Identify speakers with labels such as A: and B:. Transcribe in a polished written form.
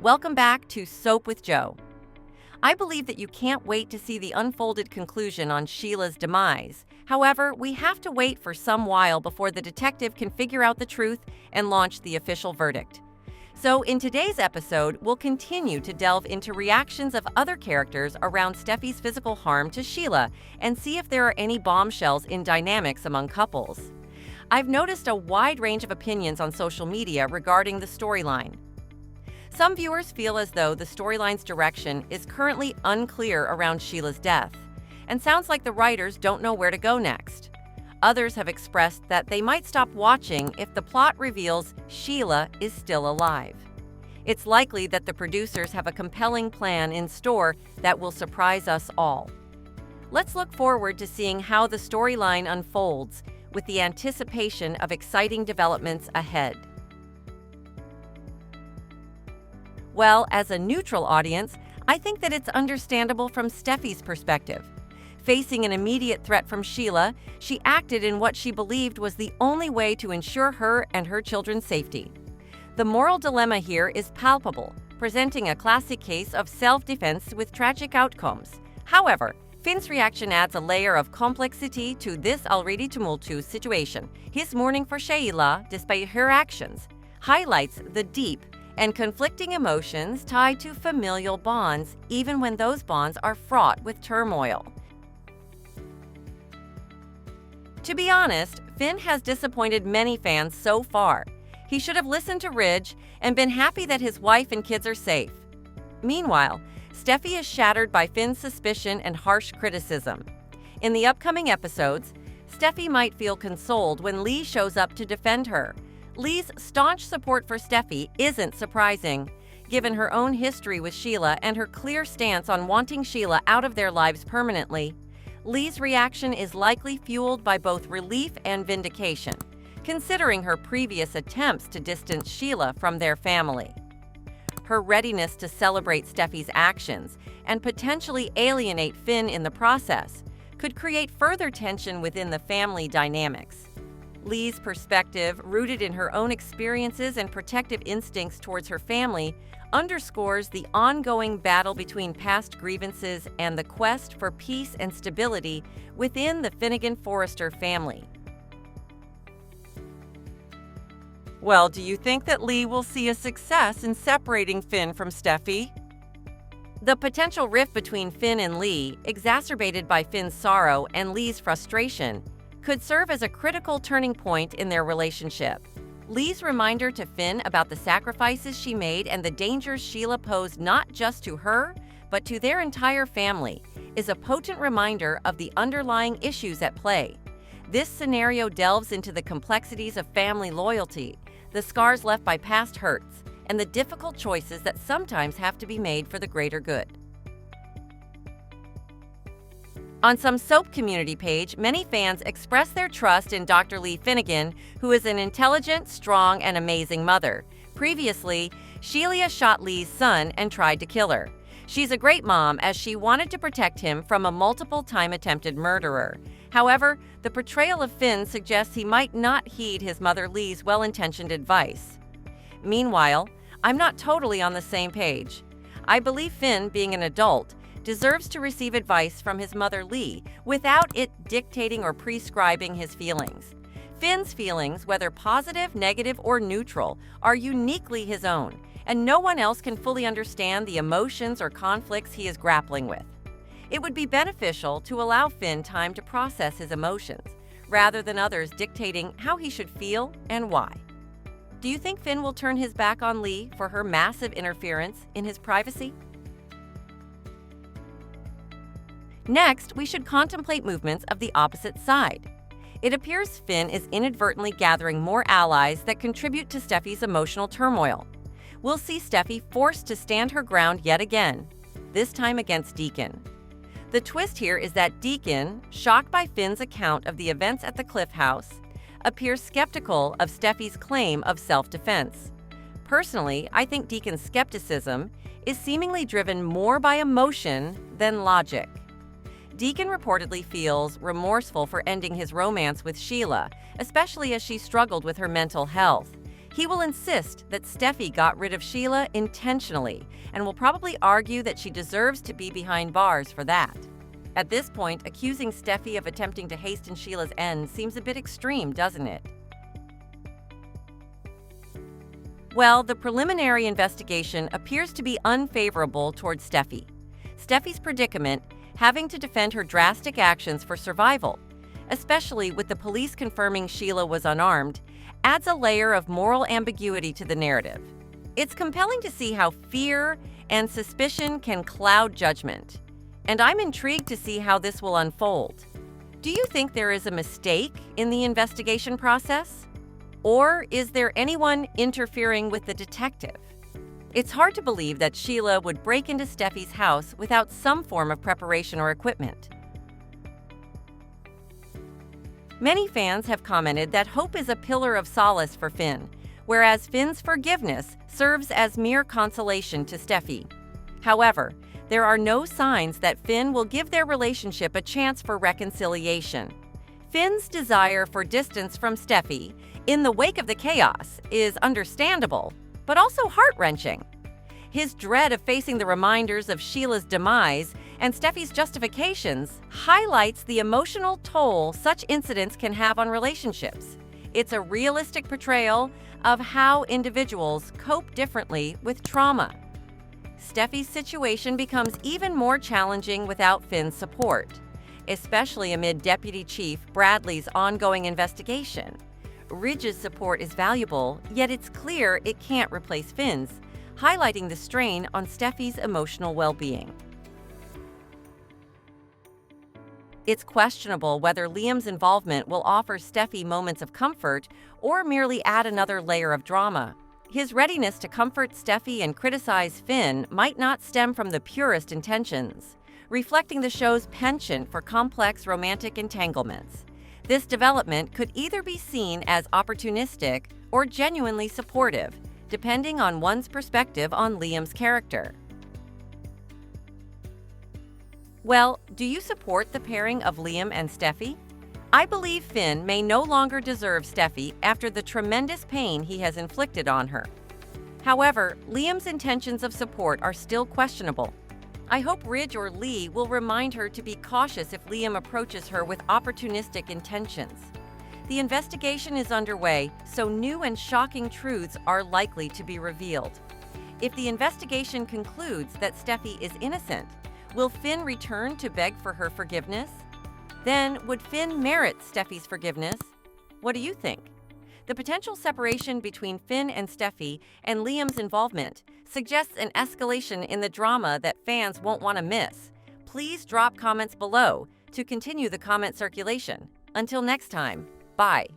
A: Welcome back to Soap with Joe. I believe that you can't wait to see the unfolded conclusion on Sheila's demise. However, we have to wait for some while before the detective can figure out the truth and launch the official verdict. So in today's episode, we'll continue to delve into reactions of other characters around Steffy's physical harm to Sheila and see if there are any bombshells in dynamics among couples. I've noticed a wide range of opinions on social media regarding the storyline. Some viewers feel as though the storyline's direction is currently unclear around Sheila's death, and sounds like the writers don't know where to go next. Others have expressed that they might stop watching if the plot reveals Sheila is still alive. It's likely that the producers have a compelling plan in store that will surprise us all. Let's look forward to seeing how the storyline unfolds with the anticipation of exciting developments ahead. Well, as a neutral audience, I think that it's understandable from Steffy's perspective. Facing an immediate threat from Sheila, she acted in what she believed was the only way to ensure her and her children's safety. The moral dilemma here is palpable, presenting a classic case of self-defense with tragic outcomes. However, Finn's reaction adds a layer of complexity to this already tumultuous situation. His mourning for Sheila, despite her actions, highlights the deep and conflicting emotions tied to familial bonds, even when those bonds are fraught with turmoil. To be honest, Finn has disappointed many fans so far. He should have listened to Ridge and been happy that his wife and kids are safe. Meanwhile, Steffy is shattered by Finn's suspicion and harsh criticism. In the upcoming episodes, Steffy might feel consoled when Lee shows up to defend her. Lee's staunch support for Steffy isn't surprising, given her own history with Sheila and her clear stance on wanting Sheila out of their lives permanently. Lee's reaction is likely fueled by both relief and vindication, considering her previous attempts to distance Sheila from their family. Her readiness to celebrate Steffy's actions and potentially alienate Finn in the process could create further tension within the family dynamics. Lee's perspective, rooted in her own experiences and protective instincts towards her family, underscores the ongoing battle between past grievances and the quest for peace and stability within the Finegan-Forrester family. Well, do you think that Lee will see a success in separating Finn from Steffy? The potential rift between Finn and Lee, exacerbated by Finn's sorrow and Lee's frustration, could serve as a critical turning point in their relationship. Lee's reminder to Finn about the sacrifices she made and the dangers Sheila posed not just to her, but to their entire family, is a potent reminder of the underlying issues at play. This scenario delves into the complexities of family loyalty, the scars left by past hurts, and the difficult choices that sometimes have to be made for the greater good. On some soap community page, many fans express their trust in Dr. Lee Finegan, who is an intelligent, strong, and amazing mother. Previously, Sheila shot Lee's son and tried to kill her. She's a great mom as she wanted to protect him from a multiple-time attempted murderer. However, the portrayal of Finn suggests he might not heed his mother Lee's well-intentioned advice. Meanwhile, I'm not totally on the same page. I believe Finn, being an adult, deserves to receive advice from his mother Lee without it dictating or prescribing his feelings. Finn's feelings, whether positive, negative, or neutral, are uniquely his own, and no one else can fully understand the emotions or conflicts he is grappling with. It would be beneficial to allow Finn time to process his emotions, rather than others dictating how he should feel and why. Do you think Finn will turn his back on Lee for her massive interference in his privacy? Next, we should contemplate movements of the opposite side. It appears Finn is inadvertently gathering more allies that contribute to Steffy's emotional turmoil. We'll see Steffy forced to stand her ground yet again, this time against Deacon. The twist here is that Deacon, shocked by Finn's account of the events at the Cliff House, appears skeptical of Steffy's claim of self-defense. Personally, I think Deacon's skepticism is seemingly driven more by emotion than logic. Deacon reportedly feels remorseful for ending his romance with Sheila, especially as she struggled with her mental health. He will insist that Steffy got rid of Sheila intentionally and will probably argue that she deserves to be behind bars for that. At this point, accusing Steffy of attempting to hasten Sheila's end seems a bit extreme, doesn't it? Well, the preliminary investigation appears to be unfavorable towards Steffy. Steffy's predicament, having to defend her drastic actions for survival, especially with the police confirming Sheila was unarmed, adds a layer of moral ambiguity to the narrative. It's compelling to see how fear and suspicion can cloud judgment, and I'm intrigued to see how this will unfold. Do you think there is a mistake in the investigation process? Or is there anyone interfering with the detective? It's hard to believe that Sheila would break into Steffy's house without some form of preparation or equipment. Many fans have commented that hope is a pillar of solace for Finn, whereas Finn's forgiveness serves as mere consolation to Steffy. However, there are no signs that Finn will give their relationship a chance for reconciliation. Finn's desire for distance from Steffy in the wake of the chaos is understandable, but also heart-wrenching. His dread of facing the reminders of Sheila's demise and Steffy's justifications highlights the emotional toll such incidents can have on relationships. It's a realistic portrayal of how individuals cope differently with trauma. Steffy's situation becomes even more challenging without Finn's support, especially amid Deputy Chief Bradley's ongoing investigation. Ridge's support is valuable, yet it's clear it can't replace Finn's, highlighting the strain on Steffy's emotional well-being. It's questionable whether Liam's involvement will offer Steffy moments of comfort or merely add another layer of drama. His readiness to comfort Steffy and criticize Finn might not stem from the purest intentions, reflecting the show's penchant for complex romantic entanglements. This development could either be seen as opportunistic or genuinely supportive, depending on one's perspective on Liam's character. Well, do you support the pairing of Liam and Steffy? I believe Finn may no longer deserve Steffy after the tremendous pain he has inflicted on her. However, Liam's intentions of support are still questionable. I hope Ridge or Lee will remind her to be cautious if Liam approaches her with opportunistic intentions. The investigation is underway, so new and shocking truths are likely to be revealed. If the investigation concludes that Steffy is innocent, will Finn return to beg for her forgiveness? Then, would Finn merit Steffy's forgiveness? What do you think? The potential separation between Finn and Steffy and Liam's involvement suggests an escalation in the drama that fans won't want to miss. Please drop comments below to continue the comment circulation. Until next time, bye.